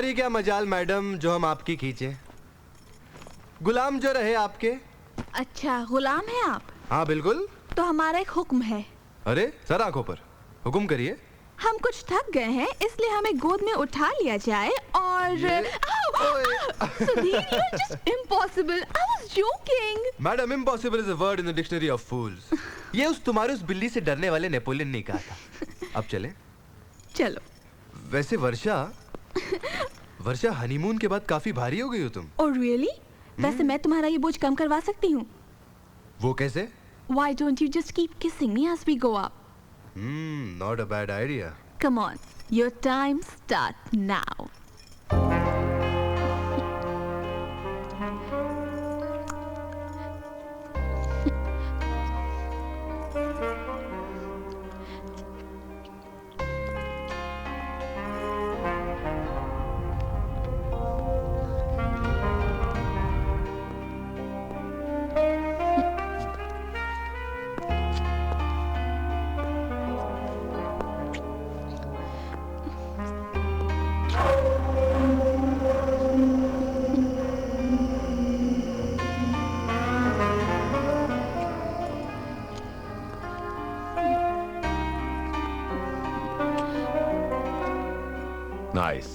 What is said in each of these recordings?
हमारी क्या मजाल मैडम जो हम आपकी खींचे, गुलाम जो रहे आपके। अच्छा, गुलाम है आप? हाँ बिल्कुल। तो हमारा एक हुक्म है। अरे सर आंखों पर, हुक्म करिए। हम कुछ थक गए हैं, इसलिए हमें गोद में उठा लिया जाए और Sudhir, you are just impossible. I was joking. Madam, impossible is a word in the dictionary of fools. ये उस बिल्ली से डरने वाले नेपोलियन ने कहा था। अब चले? चलो। वैसे वर्षा हनीमून के बाद काफी भारी हो गई हो तुम। Oh really? वैसे मैं तुम्हारा ये बोझ कम करवा सकती हूँ। वो कैसे? Why don't you just keep kissing me as we go up? Not a bad idea. Come on, your time starts now. Nice.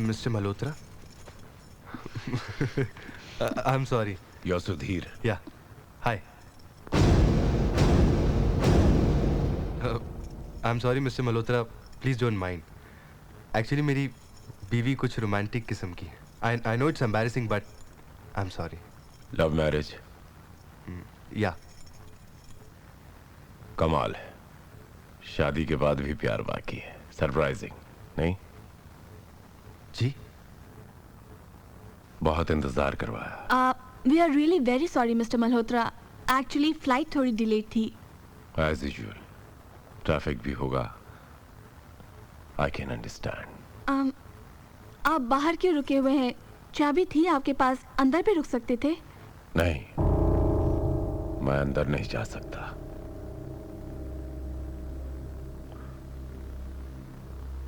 Mr. Malhotra? I'm sorry. You're Sudhir. Yeah. Hi. I'm sorry, Mr. Malhotra. Please don't mind. Actually, मेरी बीवी कुछ romantic किस्म की है. I know it's embarrassing, but I'm sorry. Love marriage. Yeah. कमाल है, शादी के बाद भी प्यार बाकी है। सरप्राइजिंग नहीं? जी? बहुत इंतजार करवाया। We are really very sorry, Mr. Malhotra. Actually, flight थोड़ी delayed थी। As usual. ट्रैफिक भी होगा। I can understand. आप बाहर क्यों रुके हुए हैं? चाबी थी आपके पास, अंदर भी रुक सकते थे। नहीं, मैं अंदर नहीं जा सकता।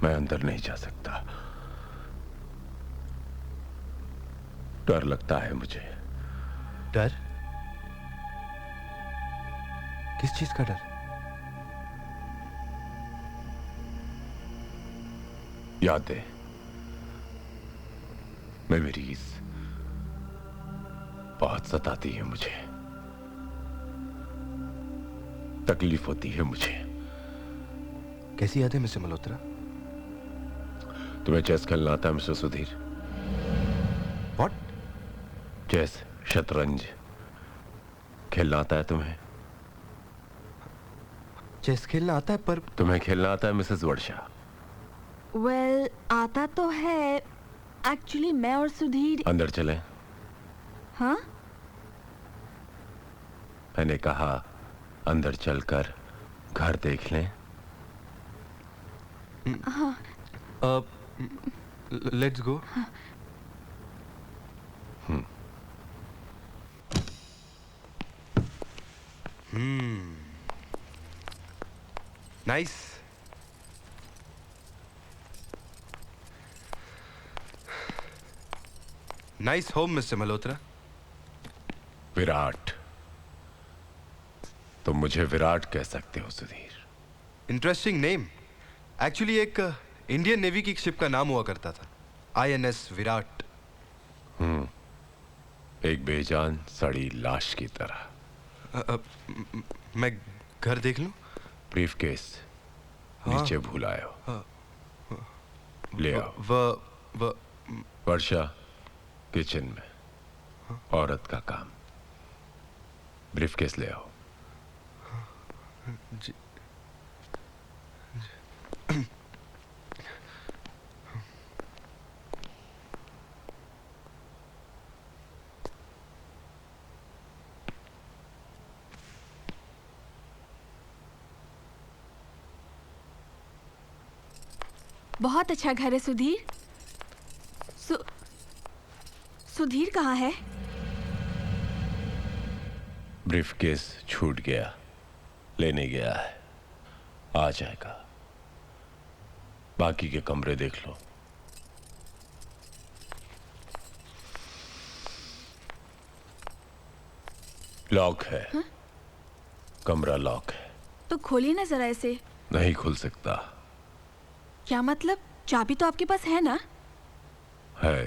मैं अंदर नहीं जा सकता। डर लगता है मुझे। डर? किस चीज का डर? यादें, मेमोरीज बहुत सताती है मुझे। तकलीफ होती है मुझे। कैसी यादें मिस्टर मल्होत्रा? तुम्हें चेस खेलना आता है मिस्टर सुधीर? व्हाट? चेस, शतरंज खेलना आता है तुम्हें? चेस खेलना आता है, पर तुम्हें खेलना आता है मिसेस वर्षा? Well, आता तो है। एक्चुअली मैं और सुधीर अंदर चलें? हाँ? मैंने कहा अंदर चलकर घर देख लें। हाँ। Let's go. Nice. Nice home mister Malhotra. Virat, तुम मुझे विराट कह सकते हो सुधीर। Interesting name. एक्चुअली एक इंडियन नेवी की शिप का नाम हुआ करता था, INS विराट। एक बेजान सड़ी लाश की तरह। मैं घर देख लूं? ब्रीफकेस नीचे भूल आए हो। ले आओ। वर्षा किचन में, औरत का काम। ब्रीफकेस ले आओ। जी। बहुत अच्छा घर है सुधीर। सुधीर कहाँ है? ब्रीफकेस छूट गया, लेने गया है। आ जाएगा। बाकी के कमरे देख लो। लॉक है। हाँ? कमरा लॉक है। तो खोलिए ना जरा इसे। नहीं खुल सकता। क्या मतलब? चाबी तो आपके पास है ना? है।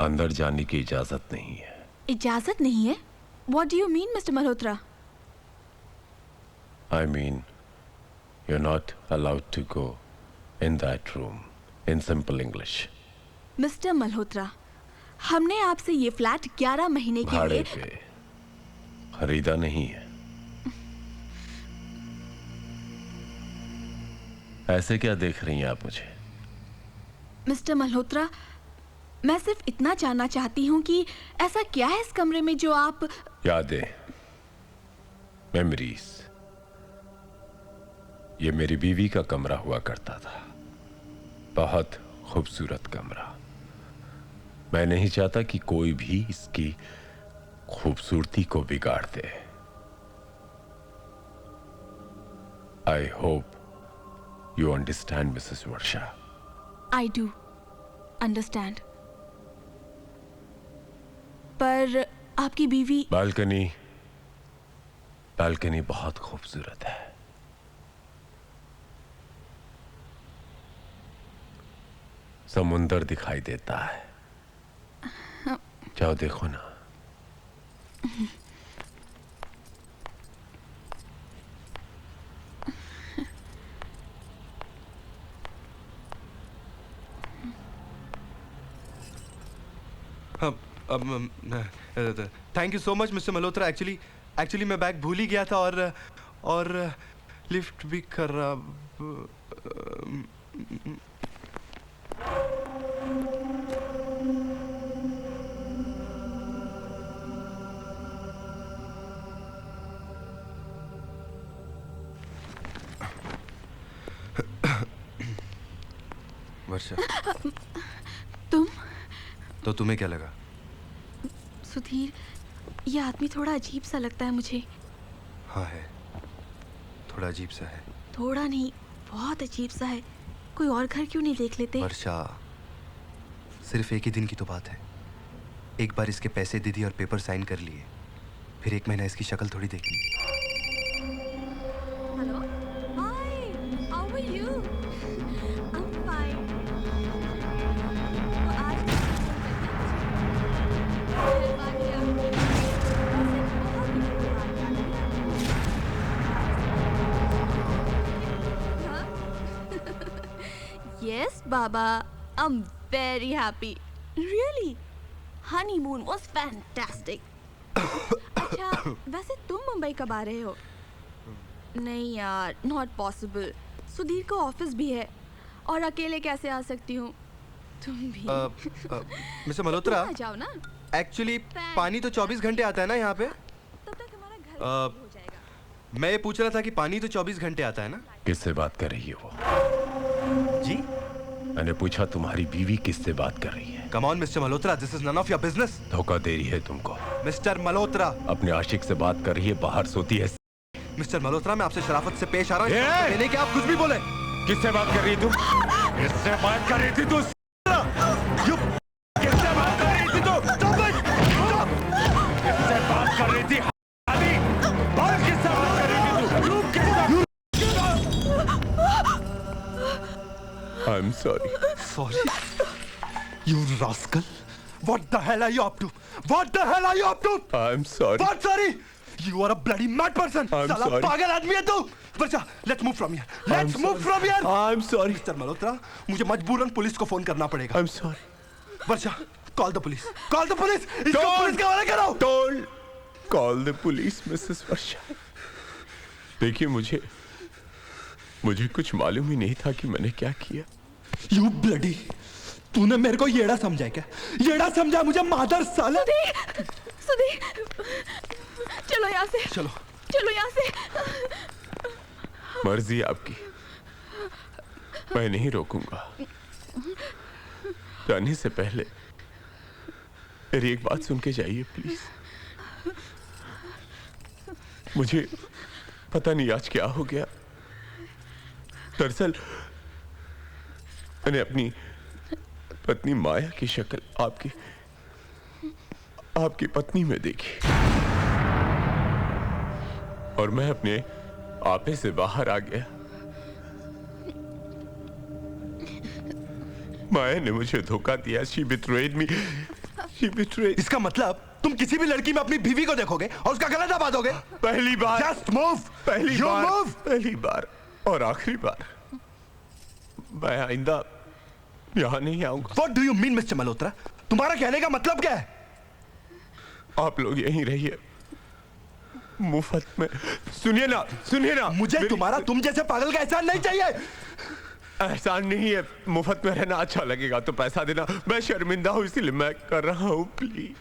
अंदर जाने की इजाजत नहीं है। इजाजत नहीं है? What do you mean, Mr. Malhotra? I mean, you're not allowed to go in that room. In simple English. Mr. Malhotra, हमने आपसे ये फ्लैट 11 महीने के भाड़े लिए पे खरीदा नहीं है। ऐसे क्या देख रही हैं आप मुझे? मिस्टर मल्होत्रा, मैं सिर्फ इतना जानना चाहती हूँ कि ऐसा क्या है इस कमरे में जो आप... यादें, मेमोरीज। ये मेरी बीवी का कमरा हुआ करता था। बहुत खूबसूरत कमरा। मैं नहीं चाहता कि कोई भी इसकी खूबसूरती को बिगाड़ दे। I hope you understand Mrs Varsha. I do understand. पर आपकी बीवी... बालकनी बहुत खूबसूरत है। समुंदर दिखाई देता है। जाओ देखो ना। Thank you so much mister Malhotra. Actually मैं बैग भूल ही गया था और लिफ्ट भी खराब। वर्षा, तुम? तो तुम्हें क्या लगा? सुधीर, ये आदमी थोड़ा अजीब सा लगता है मुझे। हाँ है, थोड़ा अजीब सा है। थोड़ा नहीं, बहुत अजीब सा है। कोई और घर क्यों नहीं देख लेते? वर्षा, सिर्फ एक ही दिन की तो बात है। एक बार इसके पैसे दे दिए और पेपर साइन कर लिए, फिर 1 महीना इसकी शक्ल थोड़ी देखनी। Hello, hi, how are you? I am fine. तो आज Yes, Baba. I'm very happy. Really? Honeymoon was fantastic. अच्छा, वैसे तुम मुंबई कब आ रहे हो? नहीं यार, not possible. सुधीर को ऑफिस भी है और अकेले कैसे आ सकती हूँ? तुम भी। मिस्टर मल्होत्रा, आ जाओ ना। एक्चुअली पानी तो 24 घंटे आता है ना यहाँ पे? तब तक हमारा घर हो जाएगा। मैं ये पूछ रहा था कि पानी तो 24 घंटे आता है ना? किससे बात कर रही है वो? जी? मैंने पूछा तुम्हारी बीवी किससे बात कर रही है? Come on mister Malhotra, this is none of your business. धोखा दे रही है तुमको। मिस्टर मल्होत्रा, अपने आशिक से बात कर रही है, बाहर सोती है। मिस्टर मल्होत्रा, मैं आपसे शराफत से पेश आ रहा ये! हूँ, देने के आप कुछ भी बोले। किससे बात कर रही तुम? किससे बात कर रही थी तू? किससे बात कर रही थी तू? किससे बात कर रही थी? और किससे बात कर रही थी तू? I'm sorry. Sorry? You rascal! What the hell are you up to? What the hell are you up to? I'm sorry. What sorry? You are a bloody mad person. I'm साला sorry. पागल आदमी है तू. वर्षा, let's move from here. Let's move from here. I'm sorry. Mister Malhotra, मुझे मजबूरन police को phone करना पड़ेगा। I'm sorry. Varsha, call the police. Call the police. इसको पुलिस के हवाले करो. Don't call the police, Mrs. वर्षा। देखिए, मुझे कुछ मालूम ही नहीं था कि मैंने क्या किया। You bloody! तूने मेरे को येड़ा समझा क्या? येड़ा समझा मुझे मादर साले? सुधीर, चलो यहाँ से। चलो यहाँ से। मर्जी आपकी, मैं नहीं रोकूंगा। जाने से पहले मेरी एक बात सुन के जाइए प्लीज। मुझे पता नहीं आज क्या हो गया। दरअसल मैंने अपनी पत्नी माया की शक्ल आपकी पत्नी में देखी और मैं अपने आपे से बाहर आ गया। माया ने मुझे धोखा दिया। She betrayed me. She betrayed. इसका मतलब तुम किसी भी लड़की में अपनी बीवी को देखोगे और उसका गला दबा दोगे? पहली बार। Just move. पहली You बार। move. पहली बार और आखिरी बार। मैं आइंदा यहाँ नहीं आऊंगा। What do you mean, Mr. Malhotra? तुम्हारा कहने का मतलब क्या है? आप लोग यहीं रहिए मुफ्त में। सुनिए ना मुझे तुम्हारा तुम जैसे पागल का एहसान नहीं चाहिए। एहसान नहीं है, मुफ्त में रहना अच्छा लगेगा तो पैसा देना। मैं शर्मिंदा हूँ इसीलिए मैं कर रहा हूँ। Please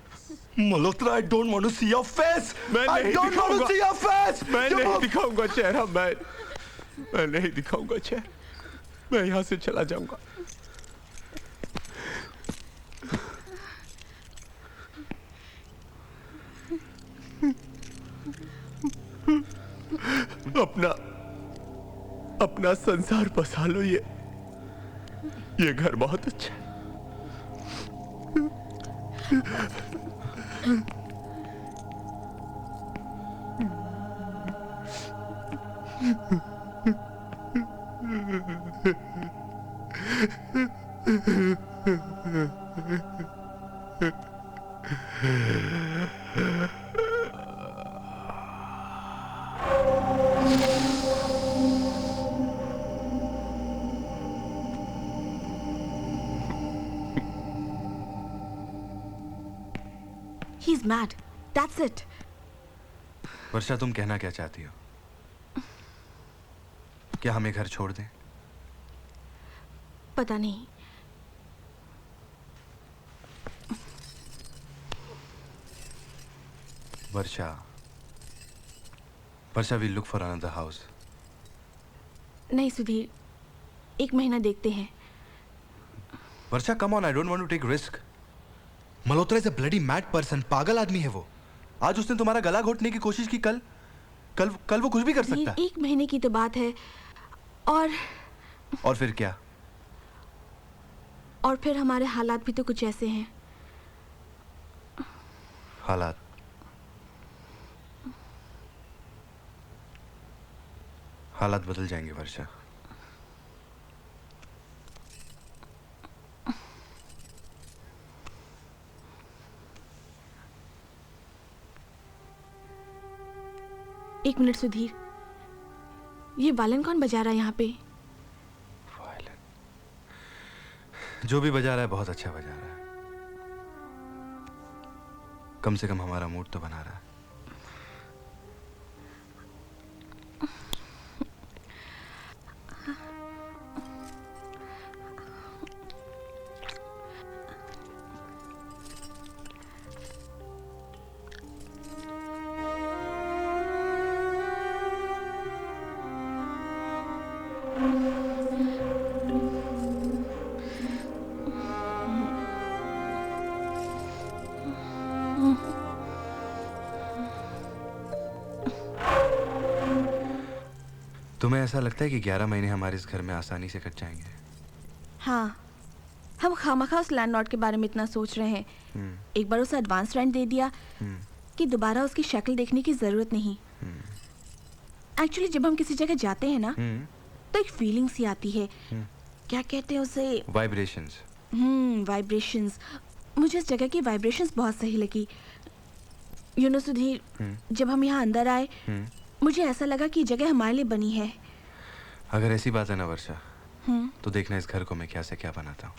Malhotra, I don't want to see your face. मैं I नहीं don't want to see your face. मैं You नहीं move. दिखाऊंगा चेहरा। मैं नहीं दिखाऊंगा चेहरा। मैं यहाँ से चला जाऊंगा। अपना संसार बसा लो। ये घर बहुत अच्छा है। He's mad. That's it. वर्षा, तुम कहना क्या चाहती हो? क्या हमें घर छोड़ दें? पता नहीं। वर्षा, we'll look for another house. नहीं सुधीर, 1 महीना देखते हैं। वर्षा, come on, I don't want to take risk. Malhotra is a bloody mad person. पागल आदमी है वो। आज उसने तुम्हारा गला घोटने की कोशिश की। कल वो कुछ भी कर सकता है। 1 महीने की तो बात है। और फिर क्या? और फिर हमारे हालात भी तो कुछ ऐसे हैं। हालात बदल जाएंगे वर्षा। एक मिनट सुधीर, ये वालन कौन बजा रहा है यहाँ पे? वायलिन जो भी बजा रहा है बहुत अच्छा बजा रहा है। कम से कम हमारा मूड तो बना रहा है। तुम्हें ऐसा लगता है कि 11 महीने हमारे इस घर में आसानी से कट जाएंगे? हाँ, हम खामखा उस लैंडलॉर्ड के बारे में इतना सोच रहे हैं। एक बार उसे एडवांस रेंट दे दिया कि दोबारा उसकी शक्ल देखने की जरूरत नहीं। एक्चुअली जब हम किसी जगह जाते हैं ना तो एक फीलिंग सी आती है। क्या कहते हैं उसे? वाइब्रेशंस। वाइब्रेशंस। मुझे इस जगह की वाइब्रेशंस बहुत सही लगी। यू नो सुधीर, जब हम यहाँ अंदर आए मुझे ऐसा लगा कि जगह हमारे लिए बनी है। अगर ऐसी बात है ना वर्षा, तो देखना इस घर को मैं क्या से क्या बनाता हूँ।